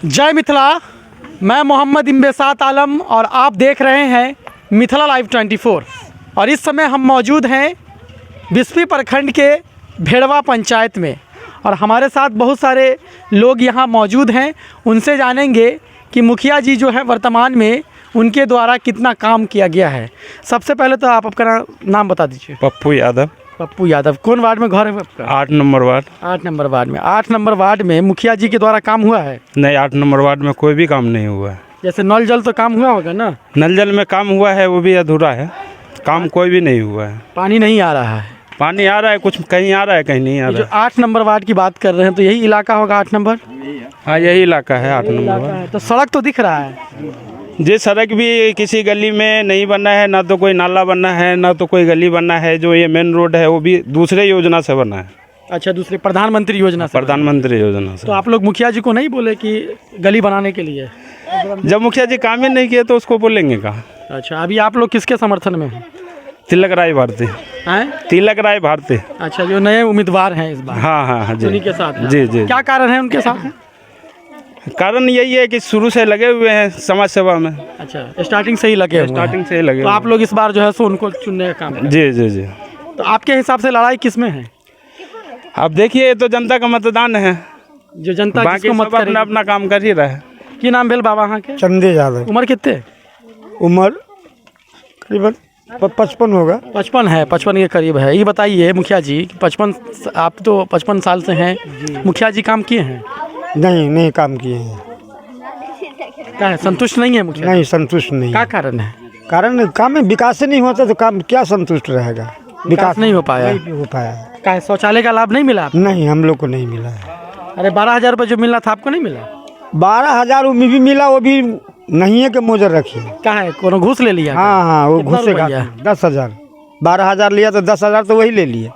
जय मिथिला। मैं मोहम्मद इम्बेसात आलम और आप देख रहे हैं मिथिला लाइव 24। और इस समय हम मौजूद हैं बिस्फी प्रखंड के भेड़वा पंचायत में और हमारे साथ बहुत सारे लोग यहाँ मौजूद हैं। उनसे जानेंगे कि मुखिया जी जो है वर्तमान में उनके द्वारा कितना काम किया गया है। सबसे पहले तो आप अपना नाम बता दीजिए। पप्पू यादव। पप्पू यादव। कौन वार्ड में घर है आपका? 8 नंबर वार्ड। 8 नंबर वार्ड में। 8 नंबर वार्ड में मुखिया जी के द्वारा काम हुआ है? नहीं, 8 नंबर वार्ड में कोई भी काम नहीं हुआ है। जैसे नल जल तो काम हुआ होगा ना? नल जल में काम हुआ है, वो भी अधूरा है। काम कोई भी नहीं हुआ है। पानी नहीं आ रहा है? पानी आ रहा है, कुछ कहीं आ रहा है कहीं नहीं आ जो रहा 8 नंबर वार्ड की बात कर रहे हैं तो यही इलाका होगा 8 नंबर? है। हाँ, यही इलाका है 8 नंबर वार्ड। तो सड़क तो दिख रहा है। जी, सड़क भी किसी गली में नहीं बना है, ना तो कोई नाला बना है, ना तो कोई गली बना है। जो ये मेन रोड है वो भी दूसरे योजना से बना है। अच्छा, दूसरे प्रधानमंत्री योजना से? प्रधानमंत्री योजना से। तो आप लोग मुखिया जी को नहीं बोले कि गली बनाने के लिए? जब मुखिया जी काम ही नहीं किए तो उसको बोलेंगे कहाँ। अच्छा, अभी आप लोग किसके समर्थन में हैं? तिलक राय भारती। हैं? तिलक राय भारती। अच्छा, जो नए उम्मीदवार हैं इस बार? हाँ हाँ हाँ जी। उन्हीं के साथ हैं? जी जी। क्या कारण है उनके साथ? कारण यही है कि शुरू से लगे हुए हैं समाज सेवा में। अच्छा, स्टार्टिंग से ही लगे हुए हैं। स्टार्टिंग से ही लगे तो आप लोग इस बार जो है सो उनको चुनने का काम करें। जी जी जी। तो आपके हिसाब से लड़ाई किस में है? अब देखिए, ये तो जनता का मतदान है। जो जनता बाकी किसको मत सब अपना करेगी? अपना काम कर ही रहा है। की नाम भेल बाबा यहाँ के? चंदे यादव। उम्र कितने? उम्र करीबन 55 होगा। 55 है। 55 के करीब है। ये बताइए मुखिया जी, 55 आप तो 55 साल से हैं, मुखिया जी काम किए हैं? नहीं काम किए हैं। क्या है, संतुष्ट नहीं है मुखिया? नहीं, संतुष्ट नहीं। क्या कारण है? कारण काम में विकास ही नहीं होता तो काम क्या संतुष्ट रहेगा? विकास नहीं हो पाया? नहीं हो पाया। क्या है, शौचालय का लाभ नहीं मिला? नहीं, हम लोग को नहीं मिला है। अरे 12,000 रुपये जो मिलना था आपको नहीं मिला? 12,000 में भी मिला, वो भी नहीं है कि मोजर रखी। क्या है, कोनो घूस ले लिया? हाँ, वो कितना घुसेगा। रुपया? 10,000। 12,000 लिया तो 10,000 तो वही ले लिए।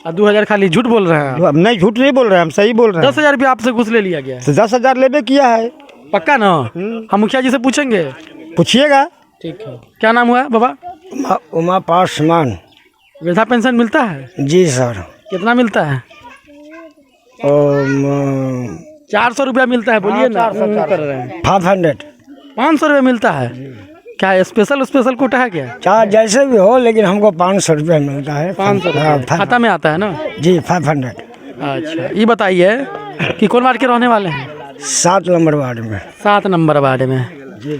और 2,000 खाली झूठ बोल रहे हैं आप? हम नहीं, झूठ नहीं बोल रहे हैं, हम सही बोल रहे हैं। 10,000 रुपये आपसे घूस ले लिया गया है? तो 10,000 लेबे किया है। पक्का ना? हम मुखिया जी से पूछेंगे। पूछिएगा। ठीक है। क्या नाम हुआ बाबा? उमा पासवान। वृद्धा पेंशन मिलता है? जी सर। कितना मिलता है? 400 रुपया मिलता है। बोलिए ना। कर रहे हैं 500। 500 रुपये मिलता है? क्या स्पेशल कोटा है क्या? चाहे जैसे भी हो, लेकिन हमको 500 रुपया मिलता है। 500 रुपये खाता में आता है ना? जी, 500। अच्छा, ये बताइए कि कौन वार्ड के रहने वाले हैं? 7 नंबर वार्ड में। 7 नंबर वार्ड में। जी।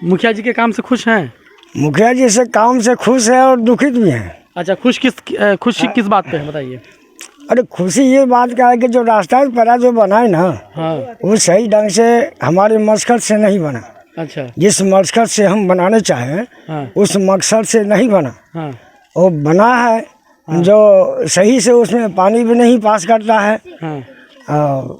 मुखिया जी के काम से खुश हैं? मुखिया जी से काम से खुश है और दुखित भी हैं। अच्छा, खुश किस बात पे है बताइए? अरे खुशी ये बात का है कि जो रास्ता परा जो बना है ना, हाँ। वो सही ढंग से हमारे मकसद से नहीं बना। अच्छा। जिस मकसद से हम बनाने चाहें, हाँ। उस मकसद से नहीं बना। हाँ। वो बना है जो सही से, उसमें पानी भी नहीं पास करता है। हाँ।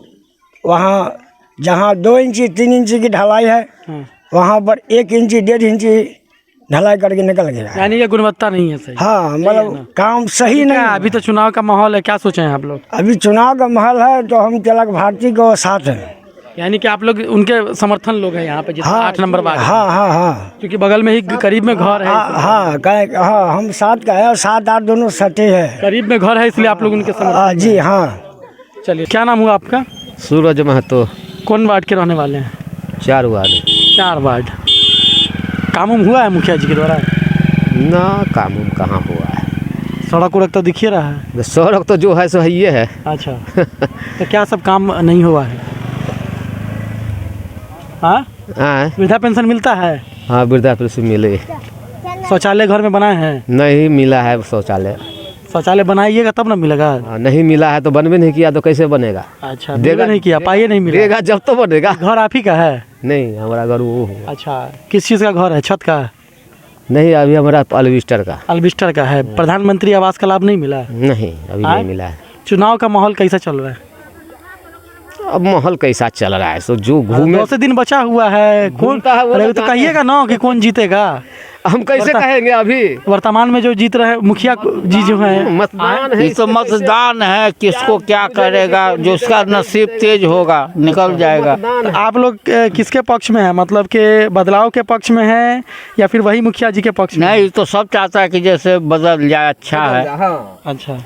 वहाँ जहाँ 2 इंची 3 इंची की ढलाई है, हाँ। वहाँ पर 1 इंची 1.5 इंची ढलाई करके निकल गया है। यानी ये गुणवत्ता नहीं है सही? हाँ, मतलब काम सही नहीं। अभी तो चुनाव का माहौल है, क्या सोचे हैं आप लोग? अभी चुनाव का माहौल है तो हम तिलक भारती को साथ हैं। यानी कि आप लोग उनके समर्थन लोग हैं यहाँ पे जितना? हाँ, 8 नंबर वार्ड। हाँ, क्योंकि बगल में ही करीब में घर है। हाँ, हम 7 का है और 7 8 दोनों सटे हैं। करीब में घर है इसलिए आप लोग उनके समर्थन? जी हाँ। चलिए, क्या नाम हुआ आपका? सूरज महतो। कौन वार्ड के रहने वाले हैं? 4 वार्ड। 4 वार्ड। काम हुआ है मुखिया जी के द्वारा? ना, काम कहाँ हुआ है। सड़क उड़क तो दिख ही रहा है। सड़क तो जो है सो है ये है। अच्छा। तो क्या सब काम नहीं हुआ है? हाँ, वृद्धा पेंशन मिलता है? हाँ, वृद्धा पेंशन मिले। शौचालय घर में बनाए हैं? नहीं मिला है शौचालय। शौचालय बनाइएगा तब ना मिलेगा। नहीं मिला है तो बनबे नहीं किया तो कैसे बनेगा? अच्छा, देगा नहीं किया, पाइए नहीं मिला? देगा जब तो बनेगा। घर आप ही का है? नहीं, हमारा घर वो। अच्छा, किस चीज़ का घर है? छत का? नहीं, अभी हमारा अल्बिस्टर का। अल्बिस्टर का है। प्रधानमंत्री आवास का लाभ नहीं मिला? नहीं, अभी नहीं मिला है। चुनाव का माहौल कैसा चल रहा है? अब माहौल कैसा चल रहा है, सो जो घूमे। 2 से दिन बचा हुआ है, कौन अरे तो कहिएगा ना कि कौन जीतेगा? हम कैसे कहेंगे? अभी वर्तमान में जो जीत रहे मुखिया जी जो है, मतदान है। तो मतदान है, किसको क्या करेगा, जो उसका नसीब तेज होगा निकल जाएगा। तो आप लोग किसके पक्ष में है? मतलब के बदलाव के पक्ष में है या फिर वही मुखिया जी के पक्ष में? नहीं, तो सब चाहता है कि जैसे बदल जाए, अच्छा है। अच्छा,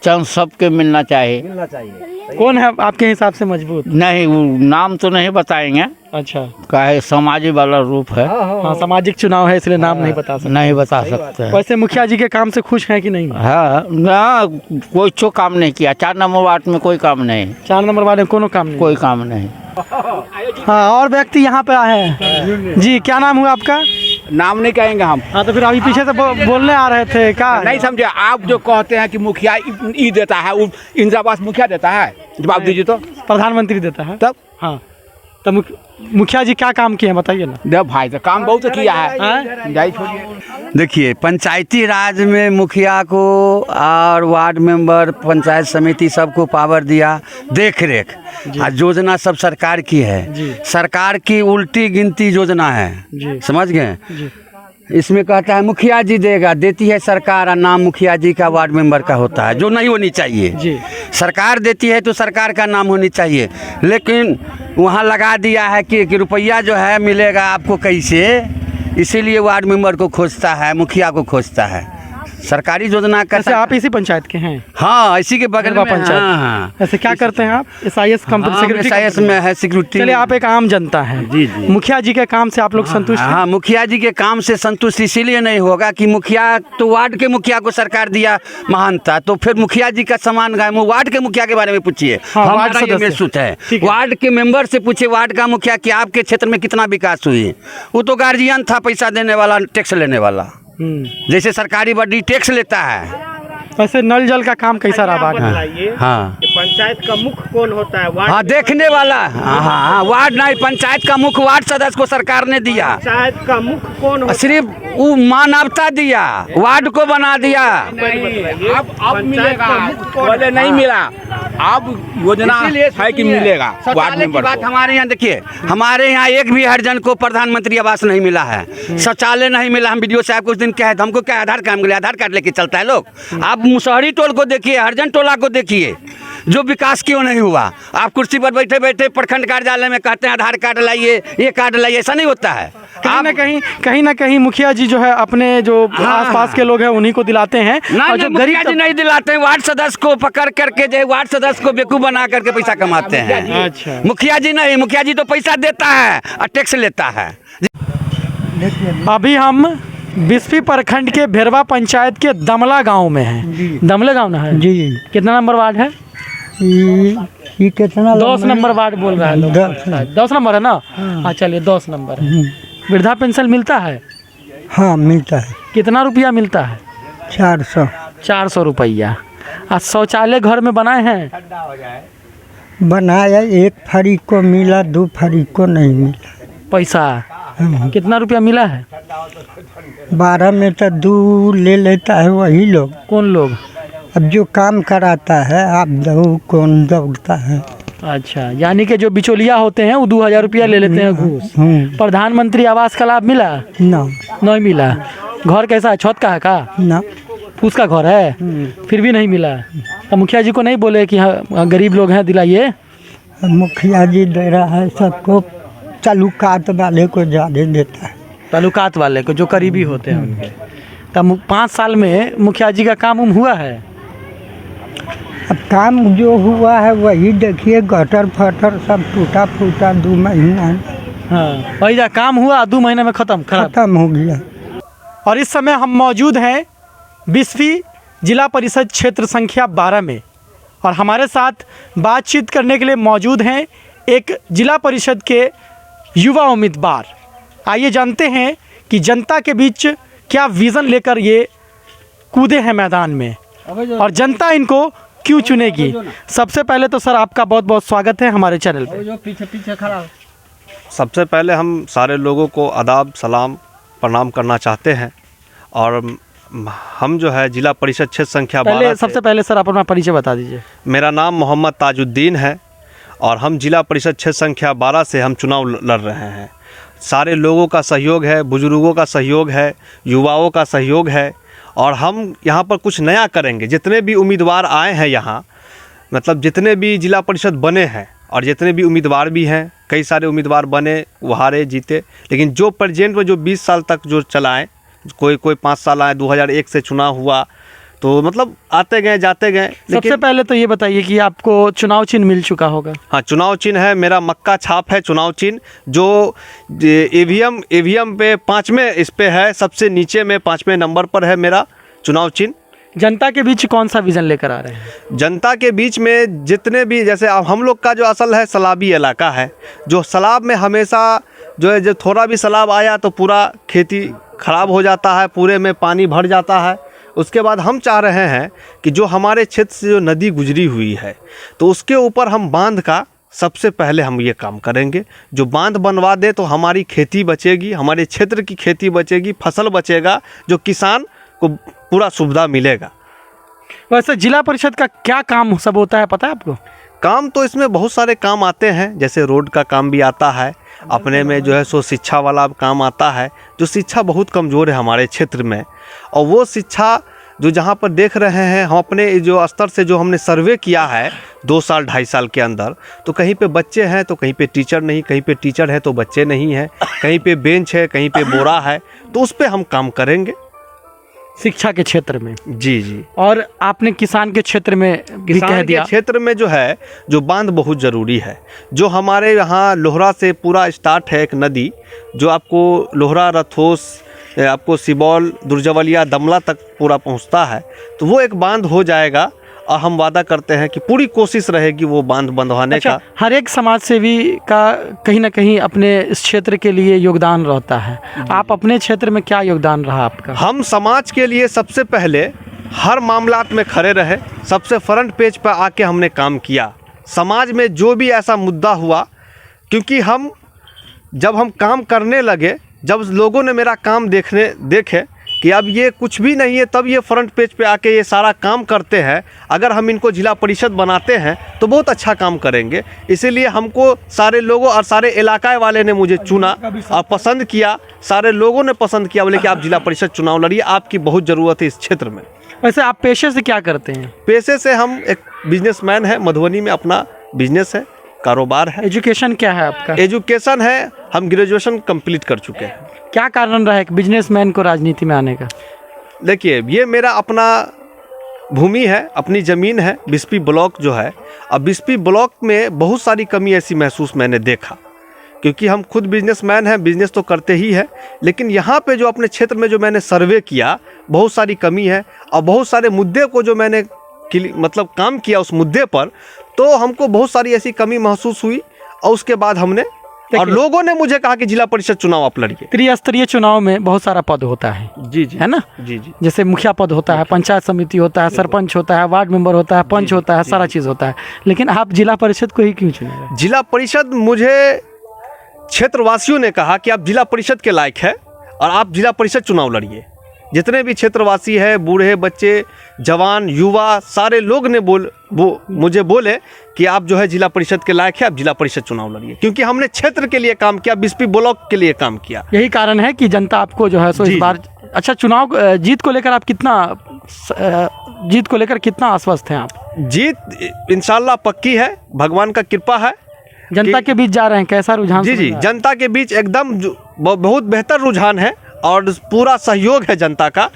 चांस सबके मिलना चाहिए। कौन है आपके हिसाब से मजबूत? नहीं, वो नाम तो नहीं बताएंगे, अच्छा, काहे सामाजिक वाला रूप है। हाँ, सामाजिक चुनाव है इसलिए नाम नहीं बता सकते। नहीं बता सकते हैं। वैसे मुखिया जी के काम से खुश हैं कि नहीं? हाँ ना, कोई चो काम नहीं किया। 4 नंबर वार्ड में कोई काम नहीं, 4 नंबर वाले कोनो काम नहीं। कोई काम नहीं। हाँ, और व्यक्ति यहाँ पे आए हैं। जी, क्या नाम हुआ आपका? नाम नहीं कहेंगे हम। हाँ, तो फिर अभी पीछे से बोलने आ रहे थे क्या? नहीं समझे आप, जो कहते हैं कि मुखिया ई देता है, वो इंदिरा आवास मुखिया देता है, जवाब दीजिए तो। प्रधानमंत्री देता है तब हाँ, तो मुखिया जी क्या काम किए हैं बताइए ना। दे भाई, तो काम बहुत किया है। जाइए छोड़िए। देखिए, पंचायती राज में मुखिया को और वार्ड मेंबर, पंचायत समिति सबको पावर दिया, देख रेख। योजना सब सरकार की है, सरकार की उल्टी गिनती योजना है, समझ गए। इसमें कहता है मुखिया जी देगा, देती है सरकार, और नाम मुखिया जी का वार्ड मेंबर का होता है, जो नहीं होनी चाहिए। सरकार देती है तो सरकार का नाम होनी चाहिए, लेकिन वहाँ लगा दिया है कि रुपया जो है मिलेगा आपको कैसे, इसीलिए वार्ड मेंबर को खोजता है, मुखिया को खोजता है। सरकारी योजना का। ऐसे आप इसी पंचायत के हैं? हाँ, इसी के बगल में पंचायत। हाँ। ऐसे क्या करते हैं आप? SIS कंपनी, SIS में है सिक्योरिटी। चलिए, आप एक आम जनता हैं। जी। मुखिया जी के काम से आप लोग संतुष्ट हैं? हाँ, मुखिया जी के काम से संतुष्ट इसीलिए नहीं होगा कि मुखिया तो वार्ड के मुखिया को सरकार दिया महानता, तो फिर मुखिया जी का समान गाय वार्ड के मुखिया के बारे में पूछिए। वार्ड महसूस है, वार्ड के मेंबर से पूछे, वार्ड का मुखिया कि आपके क्षेत्र में कितना विकास हुई। वो तो गार्जियन था, पैसा देने वाला, टैक्स लेने वाला, जैसे सरकारी बड़ी टैक्स लेता है। वैसे नल जल का काम कैसा रहा? हाँ, पंचायत का मुख्य कौन होता है? हाँ, देखने वाला। हाँ, वार्ड नहीं, पंचायत का मुख्य वार्ड सदस्य को सरकार ने दिया। पंचायत का मुख्य कौन होता सिर्फ वो मानवता दिया, वार्ड को बना दिया। अब मिलेगा, पहले नहीं मिला, अब योजना है कि मिलेगा। वार्ड मेंबर बात हमारे यहाँ देखिए, हमारे यहाँ एक भी हरिजन को प्रधानमंत्री आवास नहीं मिला है, शौचालय नहीं मिला। हम वीडियो साहब कुछ दिन कहे, हमको क्या आधार कार्ड मिले, आधार कार्ड लेके चलता है लोग। आप मुसहरी टोल को देखिए, हरिजन टोला को देखिए, जो विकास क्यों नहीं हुआ। आप कुर्सी पर बैठे बैठे प्रखंड कार्यालय में कहते हैं आधार कार्ड लाइए, ये कार्ड लाइए, ऐसा नहीं होता है। कहीं ना कहीं मुखिया जी जो है अपने जो आसपास के लोग हैं उन्हीं को दिलाते हैं, और जो मुखिया जी नहीं दिलाते हैं, वार्ड सदस्य को पकड़ करके जो वार्ड सदस्य को बेवकूफ बना करके पैसा कमाते हैं। अच्छा, मुखिया जी नहीं, मुखिया जी तो पैसा देता है और टैक्स लेता है। अभी हम बिस्फी प्रखंड के भेरवा पंचायत के दमला गांव में हैं। दमला गांव ना है जी। कितना नंबर वार्ड है? ये कितना? 10 नंबर वार्ड बोल रहा है लोग। 10 नंबर है ना? हाँ, चलिए 10 नंबर है। वृद्धा पेंशन मिलता है? हाँ, मिलता है। कितना रुपया मिलता है? 400 रुपया। और शौचालय घर में बनाए हैं? बनाया, 1 फरीक को मिला, 2 फरीक को नहीं मिला। पैसा कितना रुपया मिला है? 12 में तो 2 ले लेता है वही लोग। कौन लोग? अब जो काम कराता है, आप दो कौन दौड़ता है। अच्छा, यानी कि जो बिचौलिया होते हैं वो 2000 रुपया ले लेते हैं घूस। प्रधानमंत्री आवास का लाभ मिला? ना, नहीं मिला। घर कैसा है? छत का है का? ना, उसका घर है, फिर भी नहीं मिला। तो मुखिया जी को नहीं बोले कि हाँ गरीब लोग हैं दिलाइए? मुखिया जी दे रहा है सबको, ताल्लुकात वाले को ज़्यादा देता है। ताल्लुकात वाले को, जो करीबी होते हैं उनके। तब 5 साल में मुखिया जी का काम हुआ है? अब काम जो हुआ है वही देखिए, गटर फटर सब टूटा फूटा 2 महीना। हाँ, वही जा काम हुआ, 2 महीने में खत्म हो गया। और इस समय हम मौजूद हैं बिस्फी जिला परिषद क्षेत्र संख्या 12 में, और हमारे साथ बातचीत करने के लिए मौजूद हैं एक जिला परिषद के युवा उम्मीदवार। आइए जानते हैं कि जनता के बीच क्या विज़न लेकर ये कूदे हैं मैदान में, और जनता इनको क्यों चुनेगी। सबसे पहले तो सर आपका बहुत बहुत स्वागत है हमारे चैनल पे। पीछे खड़ा। सबसे पहले हम सारे लोगों को आदाब सलाम प्रणाम करना चाहते हैं, और हम जो है जिला परिषद क्षेत्र संख्या 12 सबसे पहले सर आप अपना परिचय बता दीजिए। मेरा नाम मोहम्मद ताजुद्दीन है, और हम जिला परिषद क्षेत्र संख्या 12 से हम चुनाव लड़ रहे हैं। सारे लोगों का सहयोग है, बुजुर्गों का सहयोग है, युवाओं का सहयोग है, और हम यहाँ पर कुछ नया करेंगे। जितने भी उम्मीदवार आए हैं यहाँ, मतलब जितने भी जिला परिषद बने हैं और जितने भी उम्मीदवार भी हैं, कई सारे उम्मीदवार बने, वो हारे जीते, लेकिन जो प्रेजेंट में जो 20 साल तक जो चलाएँ, कोई 5 साल आए, 2001 से चुनाव हुआ, तो मतलब आते गए जाते गए। सबसे पहले तो ये बताइए कि आपको चुनाव चिन्ह मिल चुका होगा। हाँ, चुनाव चिन्ह है मेरा, मक्का छाप है चुनाव चिन्ह, जो ईवीएम पे 5वें इस पे है, सबसे नीचे में 5वें नंबर पर है मेरा चुनाव चिन्ह। जनता के बीच कौन सा विजन लेकर आ रहे हैं? जनता के बीच में जितने भी, जैसे अब हम लोग का जो असल है सैलाबी इलाका है, जो सैलाब में हमेशा जो है, जो थोड़ा भी सैलाब आया तो पूरा खेती खराब हो जाता है, पूरे में पानी भर जाता है। उसके बाद हम चाह रहे हैं कि जो हमारे क्षेत्र से जो नदी गुजरी हुई है तो उसके ऊपर हम बांध का सबसे पहले हम ये काम करेंगे। जो बांध बनवा दे तो हमारी खेती बचेगी, हमारे क्षेत्र की खेती बचेगी, फसल बचेगा, जो किसान को पूरा सुविधा मिलेगा। वैसे जिला परिषद का क्या काम सब होता है पता है आपको? काम तो इसमें बहुत सारे काम आते हैं, जैसे रोड का काम भी आता है, अपने में जो है सो शिक्षा वाला काम आता है। जो शिक्षा बहुत कमज़ोर है हमारे क्षेत्र में, और वो शिक्षा जो जहाँ पर देख रहे हैं हम अपने जो स्तर से जो हमने सर्वे किया है 2 साल 2.5 साल के अंदर, तो कहीं पे बच्चे हैं तो कहीं पे टीचर नहीं, कहीं पे टीचर है तो बच्चे नहीं हैं, कहीं पे बेंच है, कहीं पे बोरा है, तो उस पर हम काम करेंगे शिक्षा के क्षेत्र में। जी जी। और आपने किसान के क्षेत्र में भी कह दिया, क्षेत्र में जो है जो बांध बहुत ज़रूरी है। जो हमारे यहाँ लोहरा से पूरा स्टार्ट है एक नदी, जो आपको लोहरा, रथोस, आपको सिबौल, दुर्जवलिया, दमला तक पूरा पहुँचता है, तो वो एक बांध हो जाएगा। और हम वादा करते हैं कि पूरी कोशिश रहेगी वो बांध बंधवाने का। हर एक समाज सेवी का कहीं ना कहीं अपने इस क्षेत्र के लिए योगदान रहता है। आप अपने क्षेत्र में क्या योगदान रहा आपका? हम समाज के लिए सबसे पहले हर मामलात में खड़े रहे, सबसे फ्रंट पेज पर आके हमने काम किया। समाज में जो भी ऐसा मुद्दा हुआ, क्योंकि जब हम काम करने लगे, जब लोगों ने मेरा काम देखे कि अब ये कुछ भी नहीं है, तब ये फ्रंट पेज पे आके ये सारा काम करते हैं। अगर हम इनको जिला परिषद बनाते हैं तो बहुत अच्छा काम करेंगे। इसीलिए हमको सारे लोगों और सारे इलाका वाले ने मुझे चुना और पसंद किया, सारे लोगों ने पसंद किया, बोले कि आप जिला परिषद चुनाव लड़िए, आपकी बहुत ज़रूरत है इस क्षेत्र में। वैसे आप पेशे से क्या करते हैं? पेशे से हम एक बिजनेसमैन है, मधुबनी में अपना बिजनेस है, कारोबार है। एजुकेशन क्या है आपका? एजुकेशन है, हम ग्रेजुएशन कंप्लीट कर चुके हैं। क्या कारण रहा एक बिजनेसमैन को राजनीति में आने का? देखिए, ये मेरा अपना भूमि है, अपनी ज़मीन है, बिस्पी ब्लॉक जो है। अब बिस्पी ब्लॉक में बहुत सारी कमी ऐसी महसूस मैंने देखा, क्योंकि हम खुद बिजनेसमैन हैं, बिजनेस तो करते ही है, लेकिन यहाँ पे जो अपने क्षेत्र में जो मैंने सर्वे किया, बहुत सारी कमी है। और बहुत सारे मुद्दे को जो मैंने मतलब काम किया उस मुद्दे पर, तो हमको बहुत सारी ऐसी कमी महसूस हुई। और उसके बाद हमने, और लोगों ने मुझे कहा कि जिला परिषद चुनाव आप लड़िए। त्रिस्तरीय चुनाव में बहुत सारा पद होता है। जी जी, है ना? जी जी। जैसे मुखिया पद होता है, पंचायत समिति होता है, सरपंच होता है, वार्ड मेंबर होता है, पंच होता है, सारा चीज़ होता है, लेकिन आप जिला परिषद को ही क्यों चुने? जिला परिषद, मुझे क्षेत्रवासियों ने कहा कि आप जिला परिषद के लायक है और आप जिला परिषद चुनाव लड़िए। जितने भी क्षेत्रवासी है, बूढ़े, बच्चे, जवान, युवा, सारे लोग ने मुझे बोले कि आप जो है जिला परिषद के लायक है, आप जिला परिषद चुनाव लड़िए, क्योंकि हमने क्षेत्र के लिए काम किया, बिस्पी ब्लॉक के लिए काम किया। यही कारण है कि जनता आपको जो है सो इस बार अच्छा चुनाव जीत को लेकर कितना आश्वस्त हैं आप? जीत इंशाल्लाह पक्की है, भगवान का कृपा है। जनता के बीच जा रहे हैं, कैसा रुझान? जी जी, जनता के बीच एकदम बहुत बेहतर रुझान है और पूरा सहयोग है जनता का।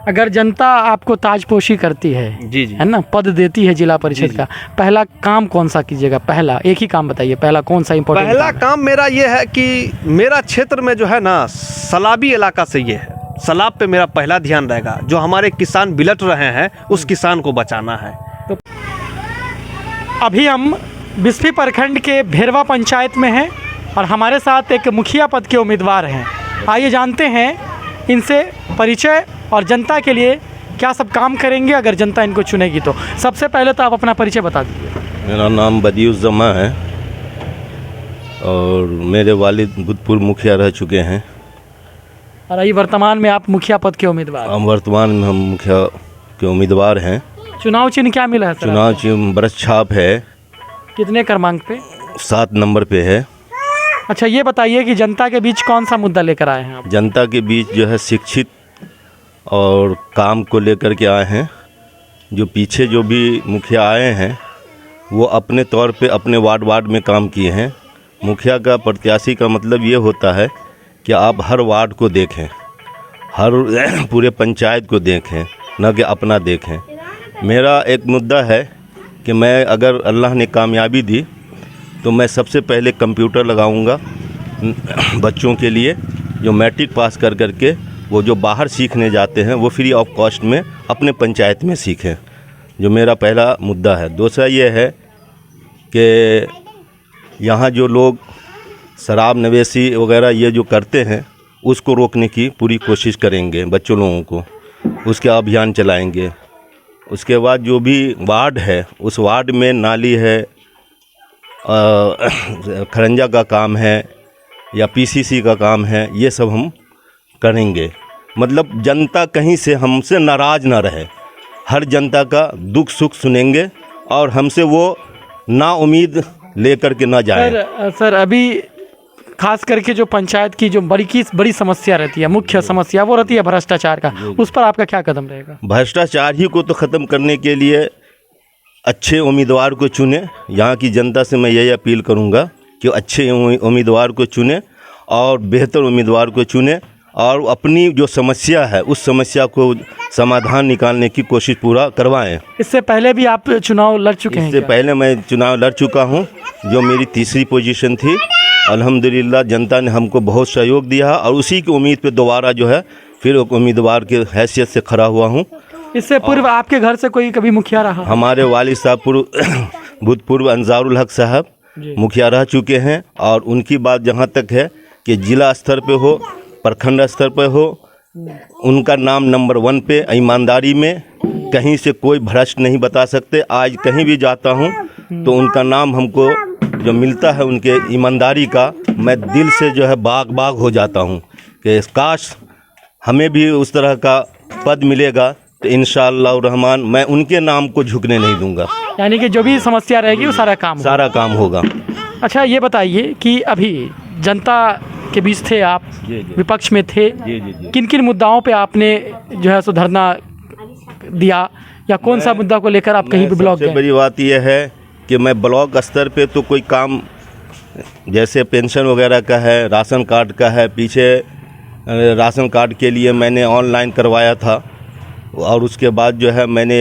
अगर जनता आपको ताजपोशी करती है, जी जी, है ना, पद देती है जिला परिषद का, पहला काम कौन सा कीजिएगा? पहला एक ही काम बताइए, पहला कौन सा इम्पोर्टेंट? पहला काम मेरा ये है कि मेरा क्षेत्र में जो है ना, सैलाबी इलाका से ये है, सैलाब पे मेरा पहला ध्यान रहेगा। जो हमारे किसान बिलट रहे हैं, उस किसान को बचाना है। तो अभी हम बिस्फी प्रखंड के भेरवा पंचायत में हैं और हमारे साथ एक मुखिया पद के उम्मीदवार हैं। आइए जानते हैं इनसे परिचय और जनता के लिए क्या सब काम करेंगे अगर जनता इनको चुनेगी तो। सबसे पहले तो आप अपना परिचय बता दीजिए। मेरा नाम बदियुज़्ज़मा है और मेरे वालिद भूतपूर्व मुखिया रह चुके हैं। और अभी वर्तमान में आप मुखिया पद के उम्मीदवार? हम वर्तमान में हम मुखिया के उम्मीदवार हैं। चुनाव चिन्ह क्या मिला है? चुनाव चिन्ह ब्रश छाप है। कितने क्रमांक पे? 7 नंबर पे है। अच्छा, ये बताइए कि जनता के बीच कौन सा मुद्दा लेकर आए हैं आप? जनता के बीच जो है शिक्षित और काम को लेकर के आए हैं। जो पीछे जो भी मुखिया आए हैं वो अपने तौर पे अपने वार्ड में काम किए हैं। मुखिया का, प्रत्याशी का मतलब ये होता है कि आप हर वार्ड को देखें, हर पूरे पंचायत को देखें, न कि अपना देखें। मेरा एक मुद्दा है कि मैं अगर अल्लाह ने कामयाबी दी तो मैं सबसे पहले कंप्यूटर लगाऊंगा बच्चों के लिए, जो मैट्रिक पास कर करके वो जो बाहर सीखने जाते हैं वो फ्री ऑफ कॉस्ट में अपने पंचायत में सीखें, जो मेरा पहला मुद्दा है। दूसरा ये है कि यहाँ जो लोग शराब नवेशी वगैरह ये जो करते हैं उसको रोकने की पूरी कोशिश करेंगे, बच्चों लोगों को उसके अभियान चलाएंगे। उसके बाद जो भी वार्ड है उस वार्ड में नाली है, खरंजा का काम है या पीसीसी का काम है, ये सब हम करेंगे। मतलब जनता कहीं से हमसे नाराज़ ना रहे, हर जनता का दुख सुख सुनेंगे और हमसे वो ना उम्मीद लेकर के ना जाए। सर अभी खास करके जो पंचायत की जो बड़ी समस्या रहती है, मुख्य समस्या वो रहती है भ्रष्टाचार का, उस पर आपका क्या कदम रहेगा? भ्रष्टाचार ही को तो ख़त्म करने के लिए अच्छे उम्मीदवार को चुने। यहाँ की जनता से मैं यही अपील करूँगा कि अच्छे उम्मीदवार को चुने और बेहतर उम्मीदवार को चुने और अपनी जो समस्या है उस समस्या को समाधान निकालने की कोशिश पूरा करवाएं। इससे पहले भी आप चुनाव लड़ चुके हैं? इससे पहले मैं चुनाव लड़ चुका हूं, जो मेरी तीसरी पोजीशन थी। अल्हम्दुलिल्लाह जनता ने हमको बहुत सहयोग दिया और उसी की उम्मीद पे दोबारा जो है फिर एक उम्मीदवार की हैसियत से खड़ा हुआ हूं। इससे पूर्व आपके घर से कोई कभी मुखिया रहा? हमारे वालिद साहब भूतपूर्व अंसारुल हक साहब मुखिया रह चुके हैं और उनकी बात जहाँ तक है कि जिला स्तर पे हो, प्रखंड स्तर पे हो, उनका नाम नंबर 1 पे ईमानदारी में, कहीं से कोई भ्रष्ट नहीं बता सकते। आज कहीं भी जाता हूँ तो उनका नाम हमको जो मिलता है उनके ईमानदारी का, मैं दिल से जो है बाग हो जाता हूँ कि काश हमें भी उस तरह का पद मिलेगा तो इंशाअल्लाह रहमान मैं उनके नाम को झुकने नहीं दूंगा। यानी कि जो भी समस्या रहेगी वो सारा काम होगा। अच्छा ये बताइए कि अभी जनता के बीच थे आप, विपक्ष में थे, किन किन मुद्दाओं पे आपने जो है सो धरना दिया या कौन सा मुद्दा को लेकर आप कहीं भी ब्लॉक गए? सबसे बड़ी बात यह है कि मैं ब्लॉक स्तर पे तो कोई काम जैसे पेंशन वगैरह का है, राशन कार्ड का है, पीछे राशन कार्ड के लिए मैंने ऑनलाइन करवाया था और उसके बाद जो है मैंने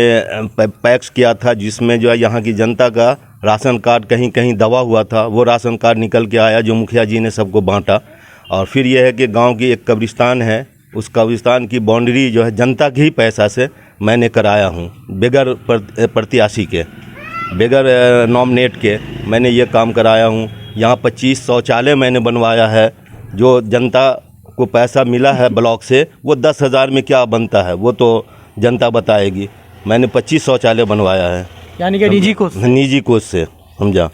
पैक्स किया था जिसमें जो है यहाँ की जनता का राशन कार्ड कहीं कहीं दबा हुआ था, वो राशन कार्ड निकल के आया जो मुखिया जी ने सबको बांटा। और फिर यह है कि गांव की एक कब्रिस्तान है, उस कब्रिस्तान की बाउंड्री जो है जनता के ही पैसा से मैंने कराया हूँ, बगैर प्रत्याशी के, बगैर नॉमिनेट के मैंने ये काम कराया हूँ। यहाँ 25 शौचालय मैंने बनवाया है, जो जनता को पैसा मिला है ब्लॉक से वो 10,000 में क्या बनता है वो तो जनता बताएगी। मैंने 25 शौचालय बनवाया है, यानी कि निजी कोष से, समझा।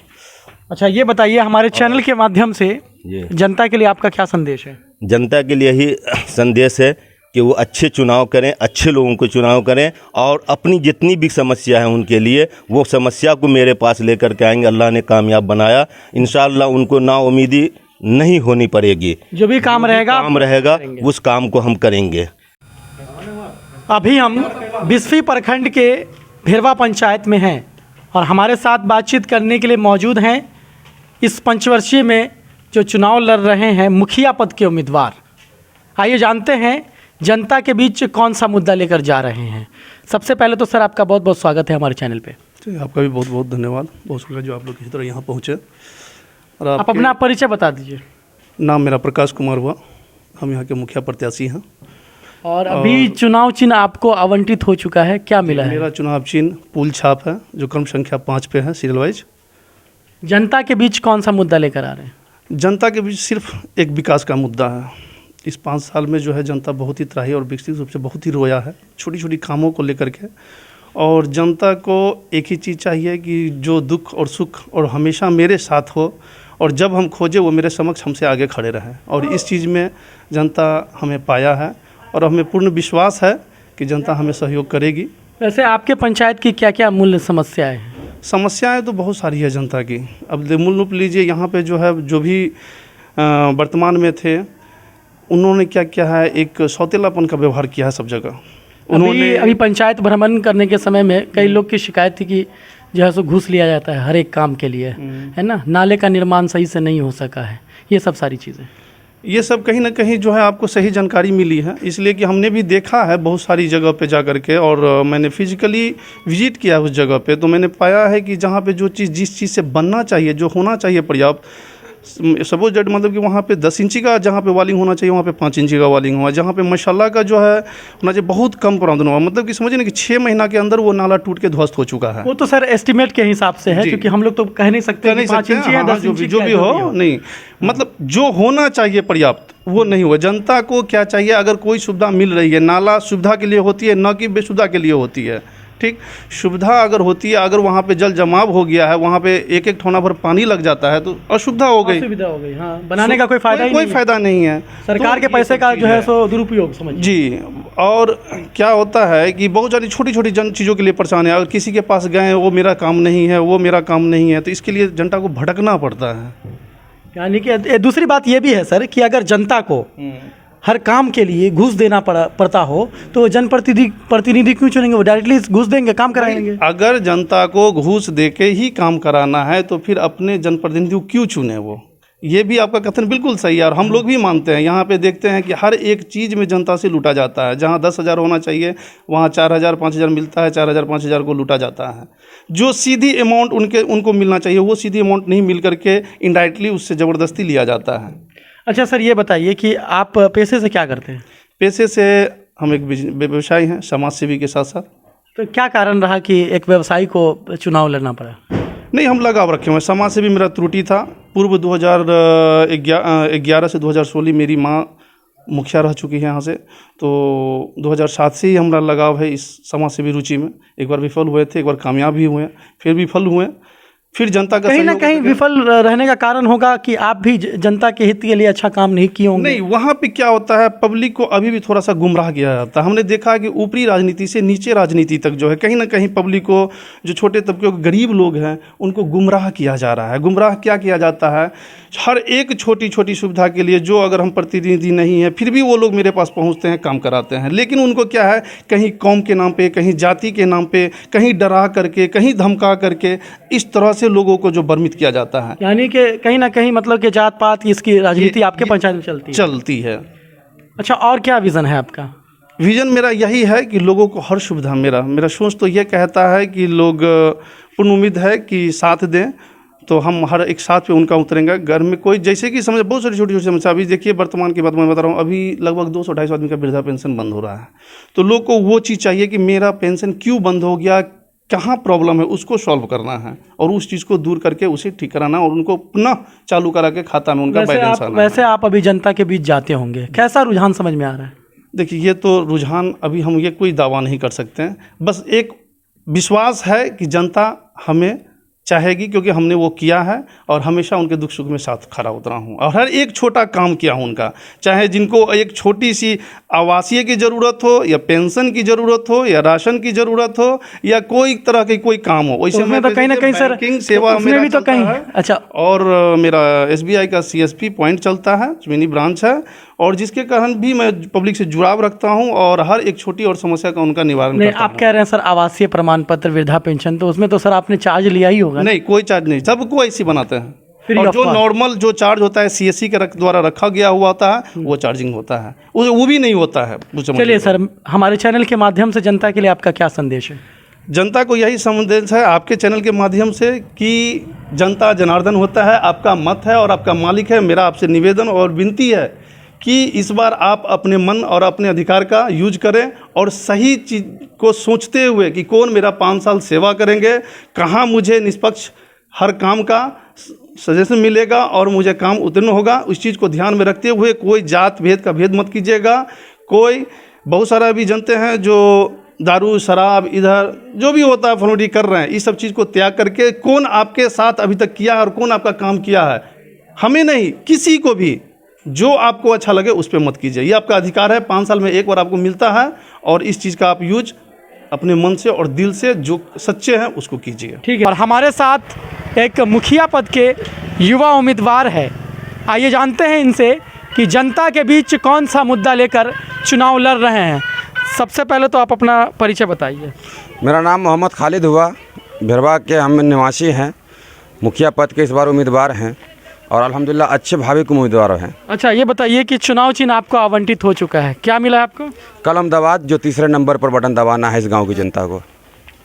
अच्छा ये बताइए हमारे चैनल के माध्यम से जनता के लिए आपका क्या संदेश है? जनता के लिए ही संदेश है कि वो अच्छे चुनाव करें, अच्छे लोगों को चुनाव करें और अपनी जितनी भी समस्या है उनके लिए वो समस्या को मेरे पास लेकर के आएंगे। अल्लाह ने कामयाब बनाया, इंशाअल्लाह उनको नाउमीदी नहीं होनी पड़ेगी। जो भी काम रहेगा उस काम को हम करेंगे। अभी हम बिस्फी प्रखंड के भेरवा पंचायत में हैं और हमारे साथ बातचीत करने के लिए मौजूद हैं इस पंचवर्षीय में जो चुनाव लड़ रहे हैं मुखिया पद के उम्मीदवार। आइए जानते हैं जनता के बीच कौन सा मुद्दा लेकर जा रहे हैं। सबसे पहले तो सर आपका बहुत बहुत स्वागत है हमारे चैनल पे। आपका भी बहुत बहुत धन्यवाद, बहुत शुक्रिया जो आप लोग किसी तरह यहाँ पहुँचे। और आप अपना परिचय बता दीजिए। नाम मेरा प्रकाश कुमार हुआ, हम यहाँ के मुखिया प्रत्याशी हैं। और अभी चुनाव चिन्ह आपको आवंटित हो चुका है, क्या मिला है? मेरा चुनाव चिन्ह पुल छाप है जो क्रम संख्या 5 पे है, सीरियल वाइज। जनता के बीच कौन सा मुद्दा लेकर आ रहे हैं? जनता के बीच सिर्फ एक विकास का मुद्दा है। इस 5 साल में जो है जनता बहुत ही त्राही और विकसित रूप से बहुत ही रोया है छोटी छोटी कामों को लेकर के। और जनता को एक ही चीज़ चाहिए कि जो दुख और सुख और हमेशा मेरे साथ हो और जब हम खोजे वो मेरे समक्ष हमसे आगे खड़े रहें। और इस चीज़ में जनता हमें पाया है और हमें पूर्ण विश्वास है कि जनता हमें सहयोग करेगी। वैसे आपके पंचायत की क्या क्या मूल समस्याएं हैं? समस्याएं तो बहुत सारी है जनता की। अब मूल रूप लीजिए, यहाँ पे जो है जो भी वर्तमान में थे उन्होंने क्या किया है, एक सौतेलापन का व्यवहार किया है सब जगह। उन्होंने अभी पंचायत भ्रमण करने के समय में कई लोग की शिकायत थी कि जो है सो घूस लिया जाता है हर एक काम के लिए, है ना, नाले का निर्माण सही से नहीं हो सका है, ये सब सारी चीज़ें। ये सब कहीं ना कहीं जो है आपको सही जानकारी मिली है, इसलिए कि हमने भी देखा है बहुत सारी जगह पे जा कर के, और मैंने फिजिकली विजिट किया उस जगह पे, तो मैंने पाया है कि जहाँ पे जो चीज़ जिस चीज़ से बनना चाहिए, जो होना चाहिए पर्याप्त, सपोज डेट मतलब कि वहाँ पे 10 इंची का जहाँ पे वालिंग होना चाहिए वहाँ पे 5 इंची का वालिंग हुआ, जहाँ पे मशाला का जो है होना चाहिए बहुत कम प्रॉब्लम हुआ, मतलब कि समझिए ना कि 6 महीना के अंदर वो नाला टूट के ध्वस्त हो चुका है। वो तो सर एस्टिमेट के हिसाब से है, क्योंकि हम लोग तो कह नहीं सकते कि 5 इंची या 10 इंची जो भी हो, नहीं मतलब जो होना चाहिए पर्याप्त वो नहीं हुआ। जनता को क्या चाहिए, अगर कोई सुविधा मिल रही है, नाला सुविधा के लिए होती है, न कि बेसुविधा के लिए होती है, ठीक। सुविधा अगर होती है, अगर वहाँ पे जल जमाव हो गया है, वहाँ पे एक एक ठोना भर पानी लग जाता है, तो असुविधा हो गई, असुविधा हो गई। हाँ, बनाने का कोई फायदा ही कोई फायदा नहीं है। सरकार के पैसे का जो है सो दुरुपयोग समझिए जी। और क्या होता है कि बहुत सारी छोटी छोटी चीज़ों के लिए परेशान है, अगर किसी के पास गए वो मेरा काम नहीं है, वो मेरा काम नहीं है, तो इसके लिए जनता को भटकना पड़ता है। यानी कि दूसरी बात ये भी है सर कि अगर जनता को हर काम के लिए घूस देना पड़ता हो तो जनप्रतिनिधि क्यों चुनेंगे? वो डायरेक्टली घूस देंगे, काम कराएंगे। अगर जनता को घूस दे के ही काम कराना है तो फिर अपने जनप्रतिनिधि को क्यों चुने? वो ये भी आपका कथन बिल्कुल सही है, और हम लोग भी मानते हैं। यहाँ पे देखते हैं कि हर एक चीज़ में जनता से लूटा जाता है। जहाँ 10,000 होना चाहिए वहाँ 4,000 5,000 मिलता है, 4,000 5,000 को लूटा जाता है। जो सीधी अमाउंट उनको मिलना चाहिए वो सीधी अमाउंट नहीं मिल करके इनडायरेक्टली उससे ज़बरदस्ती लिया जाता है। अच्छा सर, ये बताइए कि आप पैसे से क्या करते हैं? पैसे से हम एक व्यवसायी हैं, समाज सेवी के साथ साथ। तो क्या कारण रहा कि एक व्यवसायी को चुनाव लड़ना पड़ा? नहीं, हम लगाव रखे हुए, समाज से भी मेरा त्रुटि था। पूर्व 2011 से 2016 मेरी माँ मुखिया रह चुकी है यहाँ से, तो 2007 से ही हमारा लगाव है इस समाज सेवी रुचि में। एक बार विफल हुए थे, एक बार कामयाब भी हुए, फिर विफल हुए, फिर जनता का कहीं ना कहीं विफल रहने का कारण होगा कि आप भी जनता के हित के लिए अच्छा काम नहीं किए होंगे। नहीं, वहाँ पे क्या होता है, पब्लिक को अभी भी थोड़ा सा गुमराह किया जाता है। हमने देखा है कि ऊपरी राजनीति से नीचे राजनीति तक जो है कहीं ना कहीं पब्लिक को, जो छोटे तबके के गरीब लोग हैं, उनको गुमराह किया जा रहा है। गुमराह क्या किया जाता है, हर एक छोटी छोटी सुविधा के लिए जो अगर हम प्रतिनिधि नहीं है फिर भी वो लोग मेरे पास पहुँचते हैं, काम कराते हैं, लेकिन उनको क्या है, कहीं कौम के नाम पे, कहीं जाति के नाम पे, कहीं डरा करके, कहीं धमका करके, इस तरह से लोगों को जो भ्रमित किया जाता है। यानी कि कहीं ना कहीं मतलब कि जात पात इसकी राजनीति आपके पंचायत में चलती है। अच्छा, और क्या विज़न है आपका? विज़न मेरा यही है कि लोगों को हर सुविधा, मेरा सोच तो ये कहता है कि लोग, पूर्ण उम्मीद है कि साथ दें तो हम हर एक साथ पे उनका उतरेंगे। घर में कोई जैसे कि समझ, बहुत सारी छोटी छोटी समस्या, अभी देखिए वर्तमान की बात मैं बता रहा हूँ, अभी लगभग 200-250 आदमी का वृद्धा पेंशन बंद हो रहा है। तो लोग को वो चीज़ चाहिए कि मेरा पेंशन क्यों बंद हो गया, कहाँ प्रॉब्लम है, उसको सॉल्व करना है और उस चीज़ को दूर करके उसे ठीक कराना और उनको पुनः चालू करा के खाता में उनका बैलेंस आना। वैसे आप अभी जनता के बीच जाते होंगे, कैसा रुझान समझ में आ रहा है? देखिए, ये तो रुझान अभी हम ये कोई दावा नहीं कर सकते हैं, बस एक विश्वास है कि जनता हमें चाहेगी, क्योंकि हमने वो किया है और हमेशा उनके दुख सुख में साथ खड़ा उतरा हूँ और हर एक छोटा काम किया हूँ उनका। चाहे जिनको एक छोटी सी आवासीय की ज़रूरत हो या पेंशन की ज़रूरत हो या राशन की ज़रूरत हो या कोई तरह की कोई काम हो, वैसे में तो कहीं ना कहीं सर सेवा उसमें भी तो कहीं। अच्छा, और मेरा SBI का CSP पॉइंट चलता है, मिनी ब्रांच है, और जिसके कारण भी मैं पब्लिक से जुड़ाव रखता हूं और हर एक छोटी और समस्या का उनका निवारण करता हूं। आप कह रहे हैं सर आवासीय प्रमाण पत्र, वृद्धा पेंशन, तो उसमें तो सर आपने चार्ज लिया ही होगा? नहीं, कोई चार्ज नहीं, सबको ऐसे बनाते हैं। और जो नॉर्मल जो चार्ज होता है CSC के द्वारा रखा गया हुआ होता है वो चार्जिंग होता है, वो भी नहीं होता है। चलिए सर, हमारे चैनल के माध्यम से जनता के लिए आपका क्या संदेश है? जनता को यही संदेश है आपके चैनल के माध्यम से कि जनता जनार्दन होता है, आपका मत है और आपका मालिक है। मेरा आपसे निवेदन और विनती है कि इस बार आप अपने मन और अपने अधिकार का यूज करें और सही चीज़ को सोचते हुए कि कौन मेरा 5 साल सेवा करेंगे, कहाँ मुझे निष्पक्ष हर काम का सजेशन मिलेगा और मुझे काम उत्तीर्ण होगा, उस चीज़ को ध्यान में रखते हुए कोई जात भेद का भेद मत कीजिएगा। कोई बहुत सारा अभी जानते हैं जो दारू शराब इधर जो भी होता है फलोडी कर रहे हैं, इस सब चीज़ को त्याग करके कौन आपके साथ अभी तक किया है और कौन आपका काम किया है, हमें नहीं किसी को भी जो आपको अच्छा लगे उस पर मत कीजिए। ये आपका अधिकार है, 5 साल में एक बार आपको मिलता है और इस चीज़ का आप यूज अपने मन से और दिल से जो सच्चे हैं उसको कीजिए। ठीक है। और हमारे साथ एक मुखिया पद के युवा उम्मीदवार है, आइए जानते हैं इनसे कि जनता के बीच कौन सा मुद्दा लेकर चुनाव लड़ रहे हैं। सबसे पहले तो आप अपना परिचय बताइए। मेरा नाम मोहम्मद खालिद हुआ, भेरवा के हम निवासी हैं, मुखिया पद के इस बार उम्मीदवार हैं और अल्हम्दुलिल्लाह अच्छे भाविक उम्मीदवार हैं। अच्छा, ये बताइए कि चुनाव चिन्ह आपको आवंटित हो चुका है, क्या मिला है आपको? कलम दवात, जो तीसरे नंबर पर बटन दबाना है इस गांव की जनता को।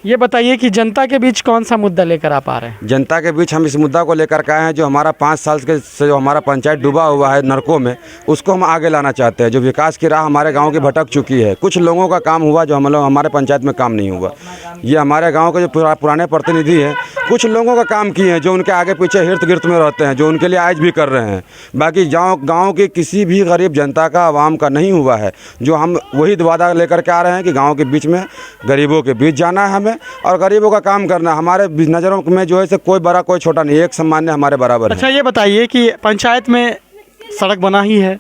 ये बताइए कि जनता के बीच कौन सा मुद्दा लेकर आप आ रहे हैं? जनता के बीच हम इस मुद्दा को लेकर के आए हैं, जो हमारा 5 साल से जो हमारा पंचायत डूबा हुआ है नरकों में, उसको हम आगे लाना चाहते हैं। जो विकास की राह हमारे गांव की भटक चुकी है, कुछ लोगों का काम हुआ जो हमारे पंचायत में काम नहीं हुआ। ये हमारे गांव के जो पुराने प्रतिनिधि हैं, कुछ लोगों का काम किए हैं जो उनके आगे पीछे हिर्द गिर्द में रहते हैं, जो उनके लिए आज भी कर रहे हैं। बाकी गाँव की किसी भी गरीब जनता का, आवाम का नहीं हुआ है। जो हम वही वादा लेकर के आ रहे हैं कि गाँव के बीच में, गरीबों के बीच जाना है हमें और गरीबों का काम करना। हमारे नज़रों में जो है कोई बड़ा कोई छोटा नहीं, एक सम्मान्य हमारे बराबर है। अच्छा, ये बताइए कि पंचायत में सड़क बना ही है,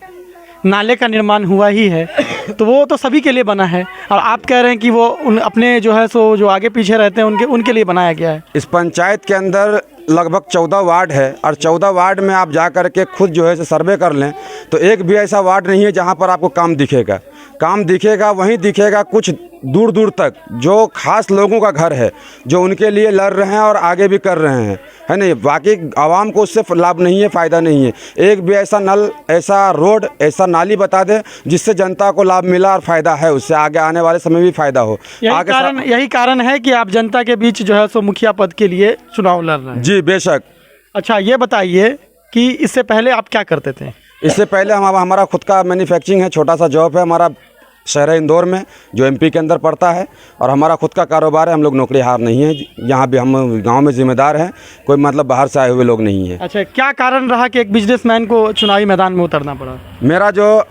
नाले का निर्माण हुआ ही है, तो वो तो सभी के लिए बना है, और आप कह रहे हैं कि वो अपने जो है सो जो आगे पीछे रहते हैं उनके लिए बनाया गया है। इस पंचायत के अंदर लगभग 14 वार्ड है, और 14 वार्ड में आप जा कर के खुद जो है सर्वे कर लें तो एक भी ऐसा वार्ड नहीं है जहां पर आपको काम दिखेगा। काम दिखेगा वहीं दिखेगा कुछ दूर दूर तक, जो खास लोगों का घर है, जो उनके लिए लड़ रहे हैं और आगे भी कर रहे हैं, है नहीं। बाकी आवाम को उससे लाभ नहीं है, फ़ायदा नहीं है। एक भी ऐसा नल, ऐसा रोड, ऐसा नाली बता दे जिससे जनता को लाभ मिला और फ़ायदा है, उससे आगे आने वाले समय भी फ़ायदा हो। यही कारण है कि आप जनता के बीच जो है सो मुखिया पद के लिए चुनाव लड़ रहे हैं। जी बेशक। अच्छा, ये बताइए कि इससे पहले आप क्या करते थे? इससे पहले हमारा खुद का मैन्युफैक्चरिंग है, छोटा सा जॉब है हमारा शहर इंदौर में, जो एमपी के अंदर पड़ता है, और हमारा खुद का कारोबार है। हम लोग नौकरी हार नहीं है, यहाँ भी हम गांव में जिम्मेदार हैं, कोई मतलब बाहर से आए हुए लोग नहीं है। अच्छा, क्या कारण रहा कि एक बिजनेसमैन को चुनावी मैदान में उतरना पड़ा? मेरा जो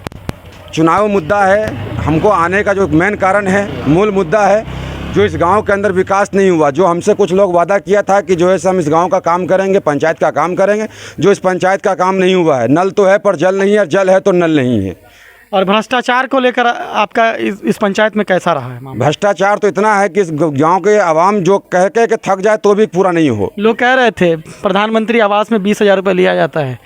चुनाव मुद्दा है, हमको आने का जो मेन कारण है, मूल मुद्दा है, जो इस गांव के अंदर विकास नहीं हुआ। जो हमसे कुछ लोग वादा किया था कि जो है हम इस गांव का काम करेंगे, पंचायत का काम करेंगे, जो इस पंचायत का काम नहीं हुआ है। नल तो है पर जल नहीं है, जल है तो नल नहीं है। और भ्रष्टाचार को लेकर आपका इस पंचायत में कैसा रहा है मामला? भ्रष्टाचार तो इतना है कि इस गांव के आवाम जो कह के थक जाए तो भी पूरा नहीं हो। लोग कह रहे थे प्रधानमंत्री आवास में 20,000 रुपये लिया जाता है,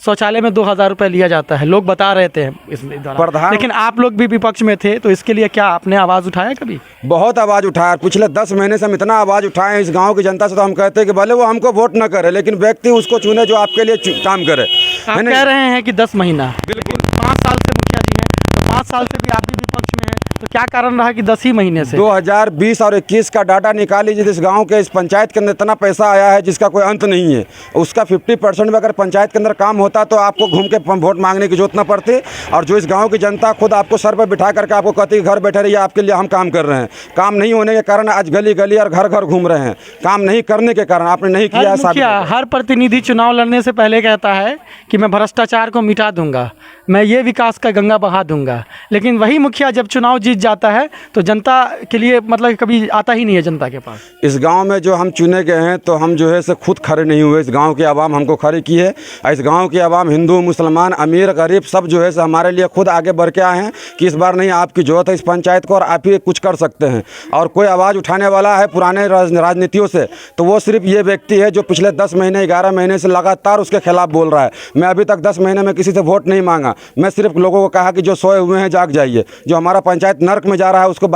शौचालय में 2,000 रुपये लिया जाता है, लोग बता रहे थे इस दौरान। लेकिन आप लोग भी विपक्ष में थे, तो इसके लिए क्या आपने आवाज़ उठाया कभी? बहुत आवाज़ उठाया। पिछले 10 महीने से हम इतना आवाज़ उठाए हैं इस गांव की जनता से, तो हम कहते हैं कि भले वो हमको वोट न करे, लेकिन व्यक्ति उसको चुने जो आपके लिए काम करे। आप कह रहे हैं कि 10 महीना, बिल्कुल 5 साल से मुखिया जी हैं, तो 5 साल से भी आप भी विपक्ष में हैं, तो क्या कारण रहा कि 10 ही महीने से? 2020 और 21 का डाटा निकाल लीजिए। इस गांव के, इस पंचायत के अंदर इतना पैसा आया है जिसका कोई अंत नहीं है। उसका 50% में अगर पंचायत के अंदर काम होता तो आपको घूम के वोट मांगने की जरूरत न पड़ती। और जो इस गांव की जनता खुद आपको सर पर बिठा करके आपको कहती है घर बैठे रहिए, आपके लिए हम काम कर रहे हैं। काम नहीं होने के कारण आज गली गली और घर घर घूम रहे हैं। काम नहीं करने के कारण आपने नहीं किया। हर प्रतिनिधि चुनाव लड़ने से पहले कहता है कि मैं भ्रष्टाचार को मिटा दूंगा, मैं ये विकास का गंगा बहा दूंगा, लेकिन वही मुखिया जब चुनाव जीत जाता है तो जनता के लिए मतलब कभी आता ही नहीं है जनता के पास। इस गांव में जो हम चुने गए हैं तो हम जो है से खुद खड़े नहीं हुए, इस गांव की आवाम हमको खड़ी की है। इस गांव की आवाम, हिंदू मुसलमान, अमीर गरीब, सब जो है से हमारे लिए खुद आगे बढ़ के आए हैं कि इस बार नहीं, आपकी जरूरत है इस पंचायत को और आप ही कुछ कर सकते हैं। और कोई आवाज़ उठाने वाला है पुराने राजनीतियों से, तो वो सिर्फ ये व्यक्ति है जो पिछले 10 महीने 11 महीने से लगातार उसके खिलाफ बोल रहा है। मैं अभी तक 10 महीने में किसी से वोट नहीं मांगा। मैं सिर्फ लोगों को कहा कि जो सोए हुए हैं जाग जाइए, जो हमारा पंचायत नर्क में जा रहा है उसको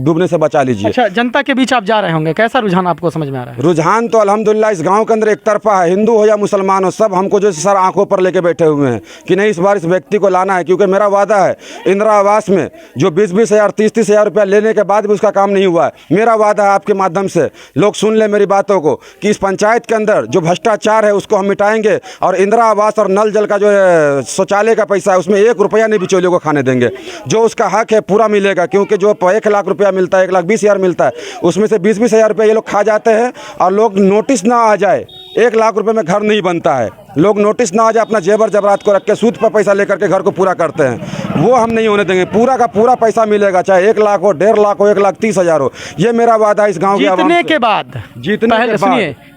डूबने से बचा लीजिए। अच्छा, जनता के बीच आप जा रहे होंगे, कैसा रुझान आपको समझ में आ रहा है? रुझान तो अल्हम्दुलिल्लाह इस गांव के अंदर एक तरफा है, हिंदू हो या मुसलमान हो, सब हमको जो सर आंखों पर लेके बैठे हुए हैं कि नहीं इस बार इस व्यक्ति को लाना है। क्योंकि मेरा वादा है इंदिरा आवास में जो 20-20 हज़ार 30-30 हज़ार रुपया लेने के बाद भी उसका काम नहीं हुआ है। मेरा वादा है आपके माध्यम से लोग सुन ले मेरी बातों को कि इस पंचायत के अंदर जो भ्रष्टाचार है उसको हम मिटाएंगे, और इंदिरा आवास और नल जल का जो शौचालय का पैसा है उसमें 1 रुपया नहीं बिचौलियों को खाने देंगे। जो उसका हक है पूरा मिलेगा, क्योंकि जो 1 लाख रुपया मिलता है, 1,20,000 मिलता है, उसमें से 20-20 हज़ार रुपया ये लोग खा जाते हैं। और लोग नोटिस ना आ जाए, 1 लाख रुपए में घर नहीं बनता है, लोग नोटिस ना आ जाए अपना जेवर जबरात को रख के सूद पर पैसा लेकर के घर को पूरा करते हैं। वो हम नहीं होने देंगे, पूरा का पूरा पैसा मिलेगा, चाहे 1 लाख हो, 1.5 लाख हो, 1,30,000 हो। ये मेरा वादा है इस गाँव के आवाम से।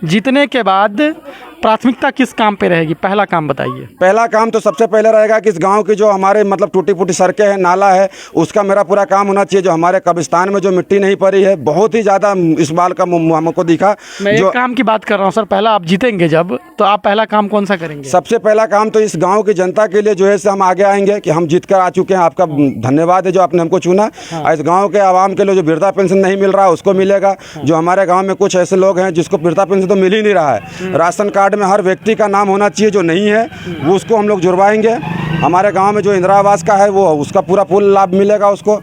जीतने के बाद प्राथमिकता किस काम पे रहेगी? पहला काम बताइए। पहला काम तो सबसे पहले रहेगा कि इस गांव की जो हमारे मतलब टूटी फूटी सड़कें हैं, नाला है, उसका मेरा पूरा काम होना चाहिए। जो हमारे कब्रिस्तान में जो मिट्टी नहीं पड़ी है, बहुत ही ज़्यादा इस बाल का हमको दिखा। मैं एक काम की बात कर रहा हूँ सर, पहला आप जीतेंगे जब, तो आप पहला काम कौन सा करेंगे? सबसे पहला काम तो इस गाँव की जनता के लिए जो है हम आगे आएंगे कि हम जीत कर आ चुके हैं। आपका धन्यवाद है जो आपने हमको चुना। इस गाँव के आवाम के लिए जो वृद्धा पेंशन नहीं मिल रहा है उसको मिलेगा। जो हमारे गाँव में कुछ ऐसे लोग हैं जिसको वृद्धा पेंशन तो मिल ही नहीं रहा है, राशन कार्ड वार्ड में हर व्यक्ति का नाम होना चाहिए, जो नहीं है वो उसको हम लोग जुड़वाएंगे। हमारे गांव में जो इंदिरा आवास का है वो उसका पूरा लाभ मिलेगा उसको।